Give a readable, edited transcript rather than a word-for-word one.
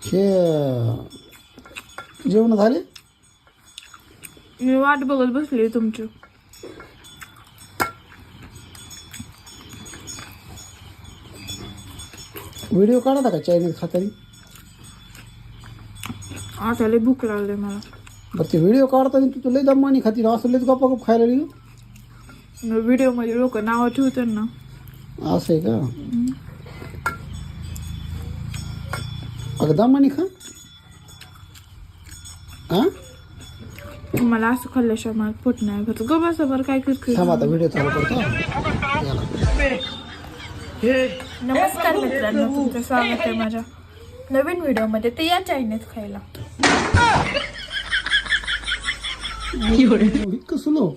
हे जेवण झाले? मी वाट बघत बसली तुमची. व्हिडिओ काढता का चायनीज खातानी? आता लय भूक लागली मला. बरं ते व्हिडिओ काढताना तू लय दमानी खाती ना, असं लयच गप्पा गप खायला लागली. व्हिडिओ मध्ये लोक नाव ठेवतात ना. असं आहे का? अगं दमानी खा. हा मला असं खाल्ल्याशिवाय मला पोट नाही भरत. ग बसा बरं काय करते. थांब आता व्हिडिओ चालू करतो. नमस्कार मित्रांनो, तुमचं स्वागत आहे माझ्या नवीन व्हिडिओमध्ये. ते या चायनीज खायला. इतकं सुलो